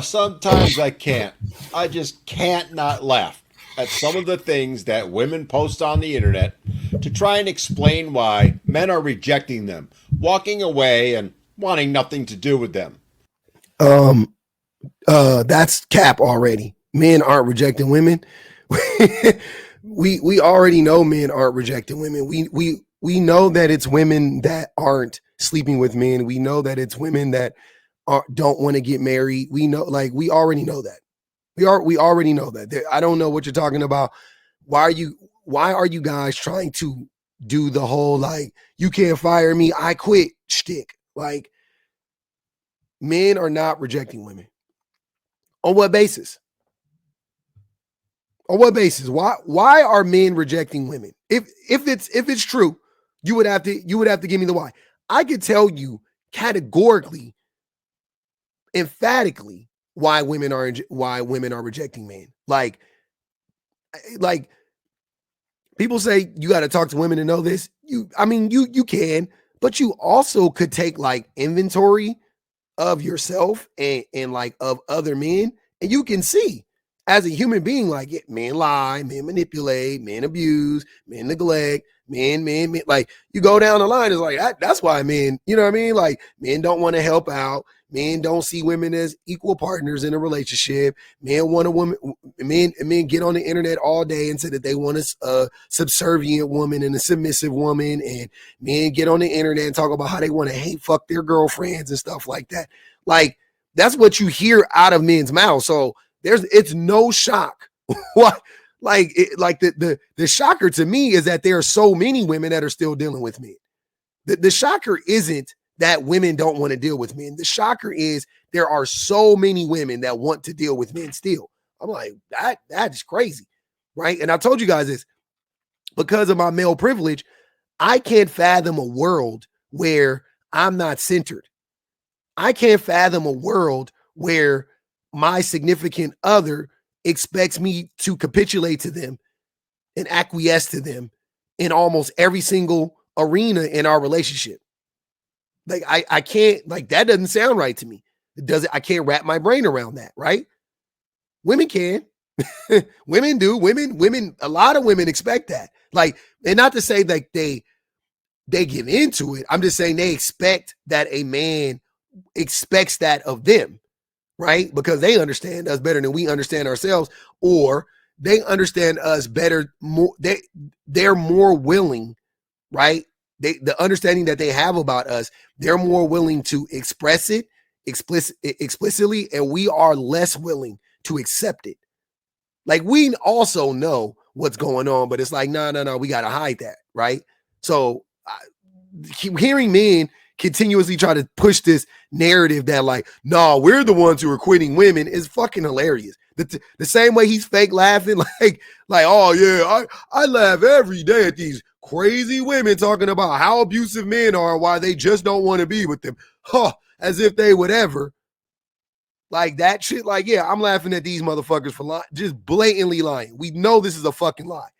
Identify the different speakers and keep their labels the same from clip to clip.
Speaker 1: Sometimes I can't. I just can't not laugh at some of the things that women post on the internet to try and explain why men are rejecting them, walking away, and wanting nothing to do with them.
Speaker 2: Um, that's cap already. Men aren't rejecting women. We already know men aren't rejecting women. We know that it's women that aren't sleeping with men. We know that it's women that don't want to get married. We know, like, we already know that. We already know that. I don't know what you're talking about. Why are you guys trying to do the whole like you can't fire me, I quit shtick? Like, men are not rejecting women. On what basis? On what basis? Why are men rejecting women? If it's true, you would have to give me the why. I could tell you categorically, emphatically why women are rejecting men. Like people say you got to talk to women to know this. You can, but you also could take like inventory of yourself and like of other men, and you can see as a human being, like, yeah, men lie, men manipulate, men abuse, men neglect, men, like you go down the line, it's like that's why men, you know what I mean? Like, men don't want to help out, men don't see women as equal partners in a relationship, men want a woman, men get on the internet all day and say that they want a subservient woman and a submissive woman, and men get on the internet and talk about how they want to hate fuck their girlfriends and stuff like that. Like, that's what you hear out of men's mouths. So it's no shock. What, the shocker to me is that there are so many women that are still dealing with men. The shocker isn't that women don't want to deal with men. The shocker is there are so many women that want to deal with men still. I'm like, that is crazy, right? And I told you guys this, because of my male privilege, I can't fathom a world where I'm not centered. I can't fathom a world where my significant other expects me to capitulate to them and acquiesce to them in almost every single arena in our relationship. Like, I can't, like, that doesn't sound right to me. I can't wrap my brain around that, right? Women can. Women do. Women, a lot of women expect that. Like, and not to say like they give into it. I'm just saying they expect that a man expects that of them, right? Because they understand us better than we understand ourselves, or they understand us better. They're more willing, right? The understanding that they have about us, they're more willing to express it explicitly, and we are less willing to accept it. Like, we also know what's going on, but it's like, no, we got to hide that, right? So hearing men continuously try to push this narrative that like, no, we're the ones who are quitting women is fucking hilarious. The same way he's fake laughing, like, oh yeah, I laugh every day at these crazy women talking about how abusive men are, why they just don't want to be with them. Huh, as if they would ever. Like that shit, like, yeah, I'm laughing at these motherfuckers for just blatantly lying. We know this is a fucking lie.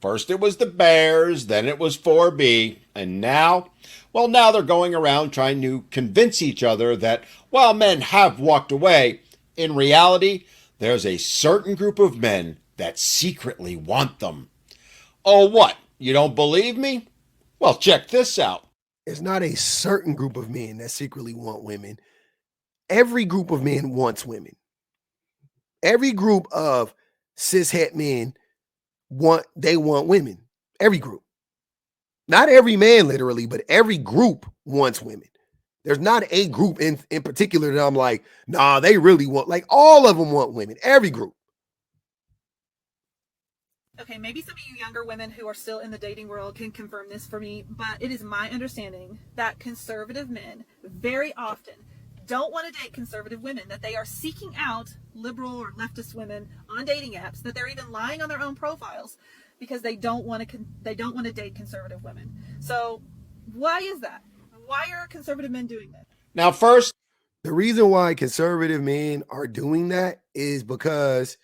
Speaker 1: First it was the Bears, then it was 4B, and now, well, now they're going around trying to convince each other that while men have walked away, in reality, there's a certain group of men that secretly want them. Oh, what? You don't believe me? Well, check this out.
Speaker 2: It's not a certain group of men that secretly want women. Every group of men wants women. Every group of cishet men want women. Every group. Not every man literally, but every group wants women. There's not a group in particular that I'm like, nah, they really want, like, all of them want women. Every group.
Speaker 3: Okay, maybe some of you younger women who are still in the dating world can confirm this for me, but it is my understanding that conservative men very often don't want to date conservative women, that they are seeking out liberal or leftist women on dating apps, that they're even lying on their own profiles because they don't want to date conservative women. So why is that? Why are conservative men doing that?
Speaker 1: Now, first,
Speaker 2: the reason why conservative men are doing that is because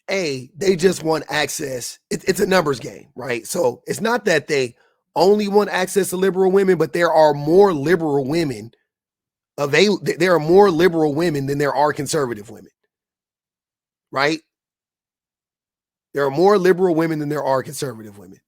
Speaker 2: they just want access. It's a numbers game, right? So it's not that they only want access to liberal women, but there are more liberal women there are more liberal women than there are conservative women, right? There are more liberal women than there are conservative women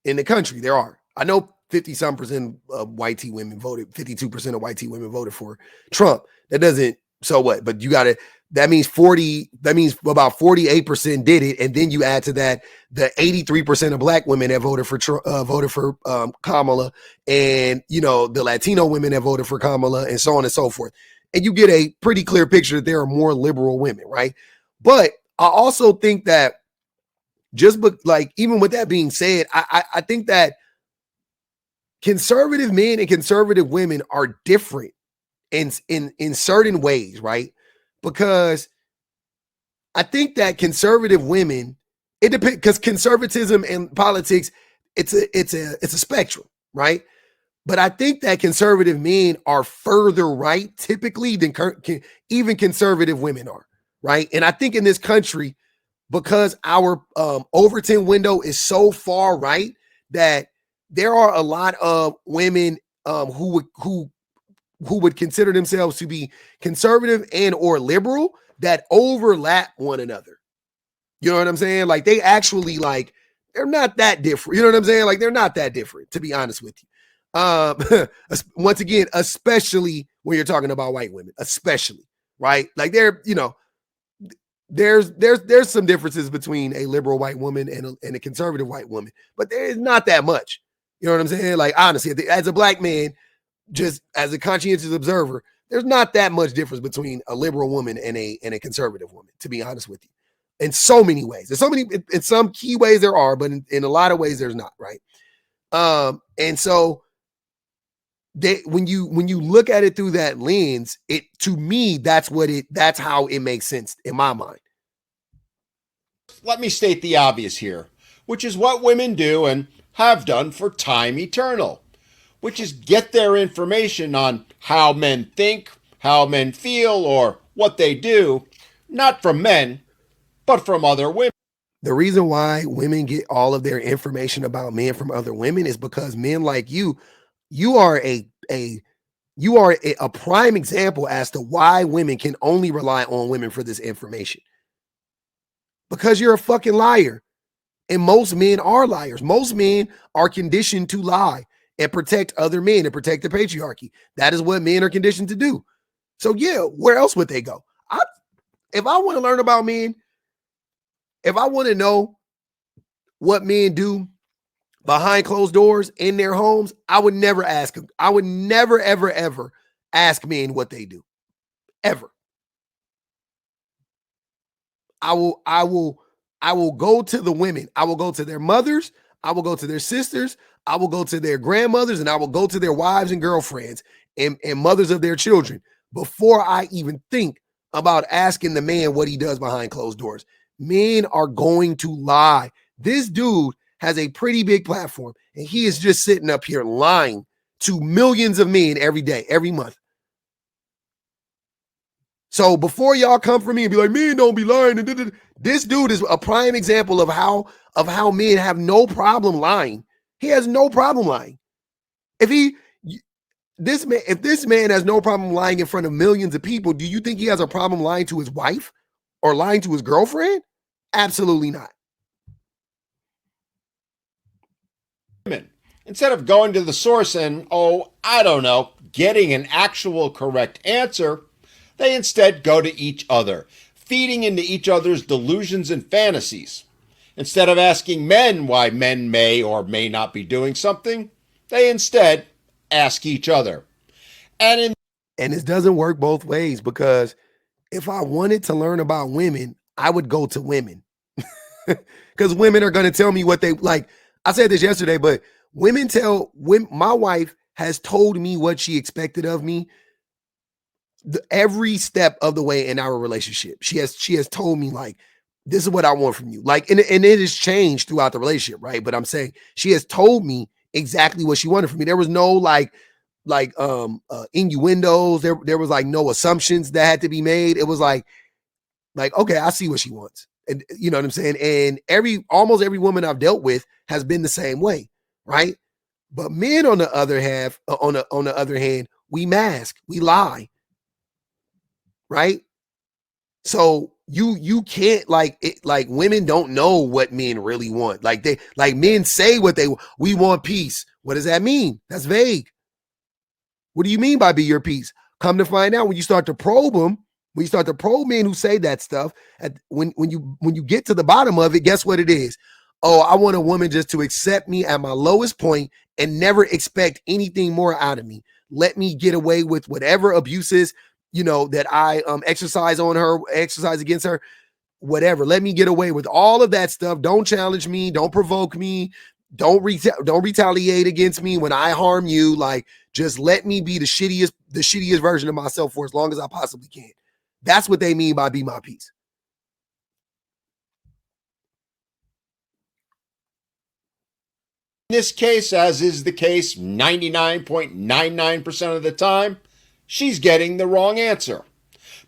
Speaker 2: in the country. There are. I know 50-some% of white T women voted, 52% of white T women voted for Trump. That doesn't, so what? But you got to, that means about 48% did it. And then you add to that the 83% of black women that voted for Kamala, and, you know, the Latino women that voted for Kamala, and so on and so forth. And you get a pretty clear picture that there are more liberal women, right? But I also think that even with that being said, I think that conservative men and conservative women are different in certain ways, right? Because I think that conservative women, it depends, because conservatism and politics, it's a spectrum, right? But I think that conservative men are further right typically than even conservative women are, right? And I think in this country, because our Overton window is so far right, that there are a lot of women who would consider themselves to be conservative and or liberal that overlap one another. You know what I'm saying? Like, they actually, like, they're not that different. You know what I'm saying? Like, they're not that different, to be honest with you. Once again, especially when you're talking about white women, especially, right? Like, they're, you know, there's some differences between a liberal white woman and a conservative white woman, but there is not that much. You know what I'm saying? Like, honestly, as a black man, just as a conscientious observer, there's not that much difference between a liberal woman and a conservative woman, to be honest with you. In so many ways. In some key ways there are, but in a lot of ways there's not, right? And so when you look at it through that lens, to me, that's how it makes sense in my mind.
Speaker 1: Let me state the obvious here, which is what women do and have done for time eternal, which is get their information on how men think, how men feel, or what they do, not from men, but from other women.
Speaker 2: The reason why women get all of their information about men from other women is because men like you are a prime example as to why women can only rely on women for this information. Because you're a fucking liar. And most men are liars. Most men are conditioned to lie and protect other men and protect the patriarchy. That is what men are conditioned to do. So yeah, where else would they go? If I want to learn about men, if I want to know what men do behind closed doors in their homes, I would never ask them. I would never, ever, ever ask men what they do. Ever. I will go to the women. I will go to their mothers. I will go to their sisters. I will go to their grandmothers, and I will go to their wives and girlfriends and mothers of their children before I even think about asking the man what he does behind closed doors. Men are going to lie. This dude has a pretty big platform, and he is just sitting up here lying to millions of men every day, every month. So before y'all come for me and be like, men don't be lying, this dude is a prime example of how men have no problem lying. He has no problem lying. If this man has no problem lying in front of millions of people, do you think he has a problem lying to his wife or lying to his girlfriend? Absolutely not.
Speaker 1: Instead of going to the source and, I don't know, getting an actual correct answer, they instead go to each other, feeding into each other's delusions and fantasies. Instead of asking men why men may or may not be doing something, they instead ask each other. And
Speaker 2: this doesn't work both ways, because if I wanted to learn about women, I would go to women. Because women are going to tell me what they like. I said this yesterday, but my wife has told me what she expected of me every step of the way in our relationship. She has told me, like, this is what I want from you. Like, and it has changed throughout the relationship, right? But I'm saying she has told me exactly what she wanted from me. There was no innuendos. There was like no assumptions that had to be made. It was like, okay, I see what she wants. And you know what I'm saying? And almost every woman I've dealt with has been the same way, right? But men on the other hand, we mask, we lie, right? So you can't like it, like women don't know what men really want. Like they like men say what we want peace. What does that mean? That's vague. What do you mean by be your peace? Come to find out when you start to probe them, when you start to probe men who say that stuff, when you get to the bottom of it, guess what it is? Oh, I want a woman just to accept me at my lowest point and never expect anything more out of me. Let me get away with whatever abuses, that I exercise on her, exercise against her, whatever. Let me get away with all of that stuff. Don't challenge me. Don't provoke me. Don't retaliate against me when I harm you. Like, just let me be the shittiest version of myself for as long as I possibly can. That's what they mean by be my peace.
Speaker 1: In this case, as is the case 99.99% of the time, she's getting the wrong answer.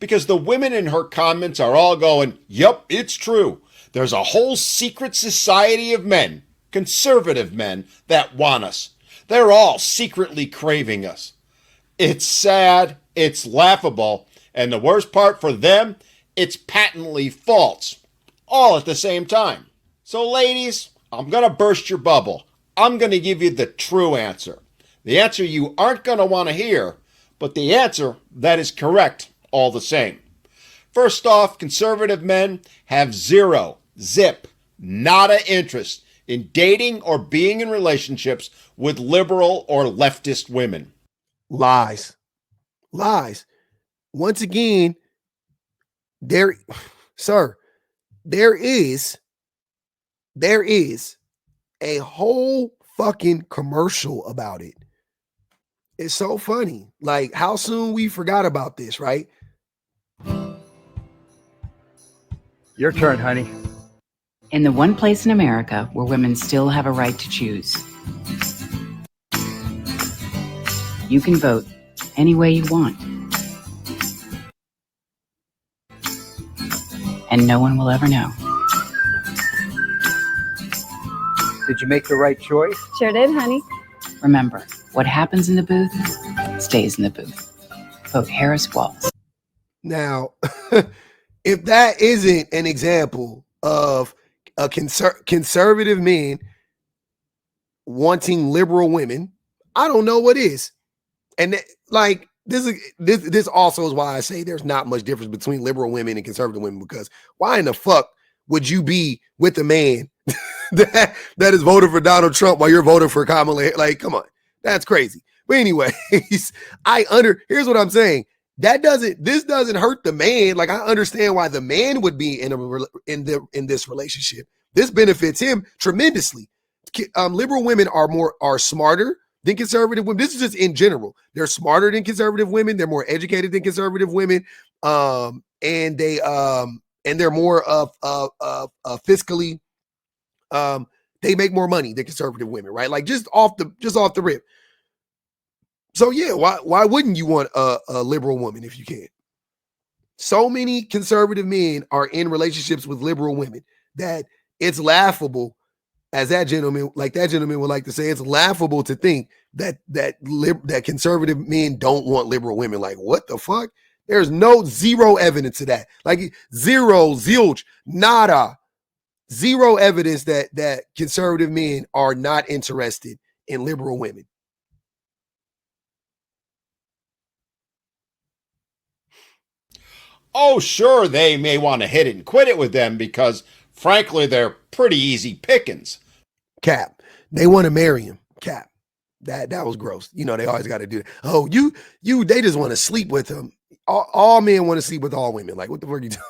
Speaker 1: Because the women in her comments are all going, "Yep, it's true. There's a whole secret society of men, conservative men, that want us. They're all secretly craving us." It's sad, it's laughable, and the worst part for them, it's patently false. All at the same time. So ladies, I'm going to burst your bubble. I'm going to give you the true answer. The answer you aren't going to want to hear, but the answer that is correct all the same. First off, conservative men have nada interest in dating or being in relationships with liberal or leftist women.
Speaker 2: Lies. Once again, there is a whole fucking commercial about it. It's so funny. Like how soon we forgot about this, right?
Speaker 4: Your turn, honey.
Speaker 5: In the one place in America where women still have a right to choose, you can vote any way you want. And no one will ever know.
Speaker 4: Did you make the right choice?
Speaker 6: Sure did, honey.
Speaker 5: Remember, what happens in the booth stays in the booth. Vote Harris Walls.
Speaker 2: Now, if that isn't an example of a conservative men wanting liberal women, I don't know what is. And this also is why I say there's not much difference between liberal women and conservative women, because why in the fuck would you be with a man that is voting for Donald Trump while you're voting for Kamala? Like, come on, that's crazy. But anyways, here's what I'm saying. This doesn't hurt the man. Like, I understand why the man would be in this relationship. This benefits him tremendously. Liberal women are smarter than conservative women. This is just in general. They're smarter than conservative women. They're more educated than conservative women. And they're more fiscally. They make more money than conservative women, right? Like just off the rip. So yeah, why wouldn't you want a liberal woman if you can? So many conservative men are in relationships with liberal women that it's laughable, as that gentleman would like to say, it's laughable to think that conservative men don't want liberal women. Like, what the fuck? There's zero evidence of that. Like zilch, nada. Zero evidence that conservative men are not interested in liberal women.
Speaker 1: Oh, sure, they may want to hit it and quit it with them because, frankly, they're pretty easy pickings.
Speaker 2: Cap. They want to marry him. Cap. That was gross. They always got to do that. Oh, they just want to sleep with him. All men want to sleep with all women. Like, what the fuck are you doing?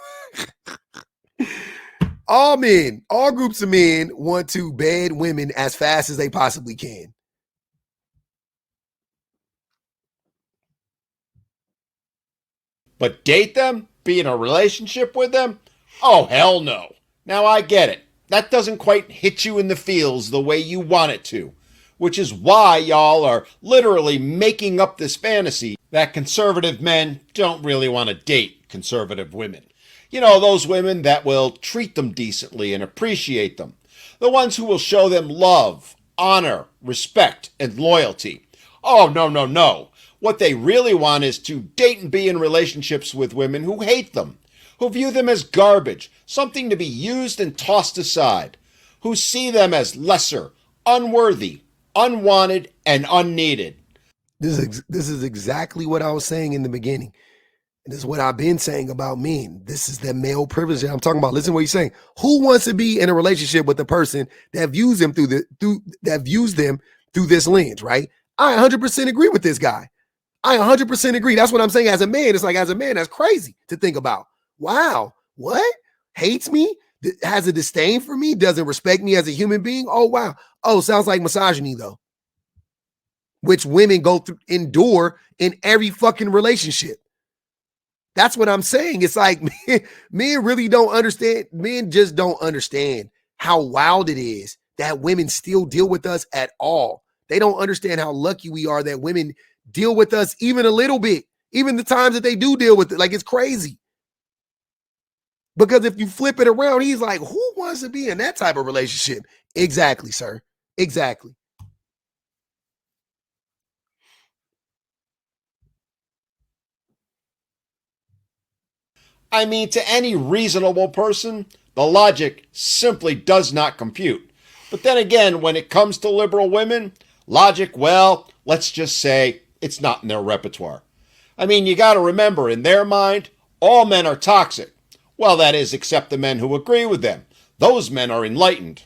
Speaker 2: All men, all groups of men want to bed women as fast as they possibly can.
Speaker 1: But date them? Be in a relationship with them? Oh, hell no. Now I get it. That doesn't quite hit you in the feels the way you want it to, which is why y'all are literally making up this fantasy that conservative men don't really want to date conservative women. Those women that will treat them decently and appreciate them. The ones who will show them love, honor, respect, and loyalty. Oh, no. What they really want is to date and be in relationships with women who hate them, who view them as garbage, something to be used and tossed aside, who see them as lesser, unworthy, unwanted, and unneeded.
Speaker 2: This is exactly what I was saying in the beginning. And this is what I've been saying about men. This is the male privilege that I'm talking about. Listen to what he's saying. Who wants to be in a relationship with a person that views them through this lens, right? I 100% agree with this guy. I 100% agree. That's what I'm saying. As a man, it's like, as a man, that's crazy to think about. Wow, what? Hates me? Has a disdain for me? Doesn't respect me as a human being? Oh, wow. Oh, sounds like misogyny, though, which women endure in every fucking relationship. That's what I'm saying. It's like men really don't understand. Men just don't understand how wild it is that women still deal with us at all. They don't understand how lucky we are that women deal with us even a little bit, even the times that they do deal with it. Like, it's crazy. Because if you flip it around, he's like, who wants to be in that type of relationship? Exactly, sir. Exactly.
Speaker 1: I mean, to any reasonable person, the logic simply does not compute. But then again, when it comes to liberal women, logic, well, let's just say it's not in their repertoire. I mean, you got to remember, in their mind, all men are toxic. Well, that is, except the men who agree with them. Those men are enlightened.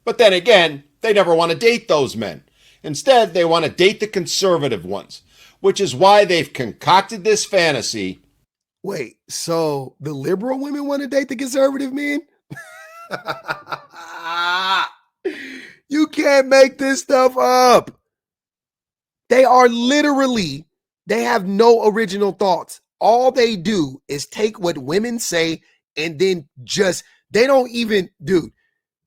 Speaker 1: But then again, they never want to date those men. Instead, they want to date the conservative ones, which is why they've concocted this fantasy.
Speaker 2: Wait, so the liberal women want to date the conservative men? You can't make this stuff up. They are literally, they have no original thoughts. All they do is take what women say and then they don't even, dude,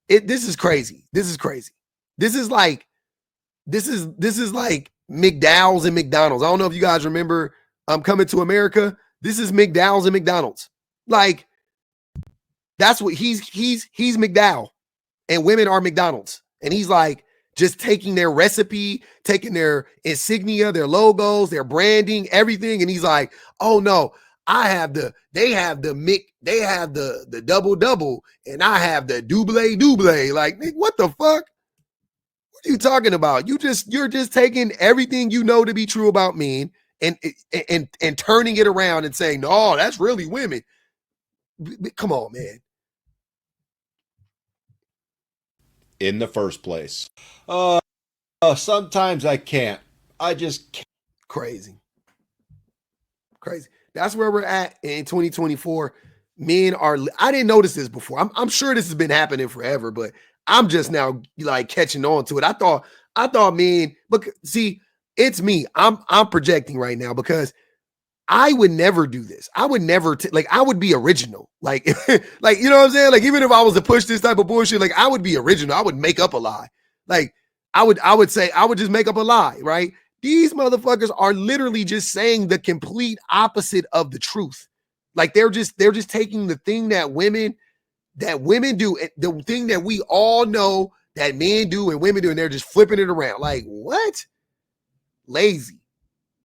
Speaker 2: this is crazy. This is crazy. This is like McDowell's and McDonald's. I don't know if you guys remember Coming to America. This is McDowell's and McDonald's. Like, that's what he's McDowell and women are McDonald's. And he's like just taking their recipe, taking their insignia, their logos, their branding, everything. And he's like, oh no, they have the double, and I have the double. Like, what the fuck? What are you talking about? You're just taking everything you know to be true about men and turning it around and saying, no, that's really women. Come on, man.
Speaker 1: In the first place. Sometimes I can't. I just can't.
Speaker 2: Crazy. That's where we're at in 2024. Men are, I didn't notice this before. I'm sure this has been happening forever, but I'm just now like catching on to it. I thought men, but see, it's me. I'm projecting right now because I would never do this. I would never I would be original. Like, like, you know what I'm saying? Like, even if I was to push this type of bullshit, like, I would be original. I would make up a lie. Like, I would say, I would just make up a lie, right? These motherfuckers are literally just saying the complete opposite of the truth. Like, they're just taking the thing that women do, the thing that we all know that men do and women do, and they're just flipping it around. Like, what? Lazy.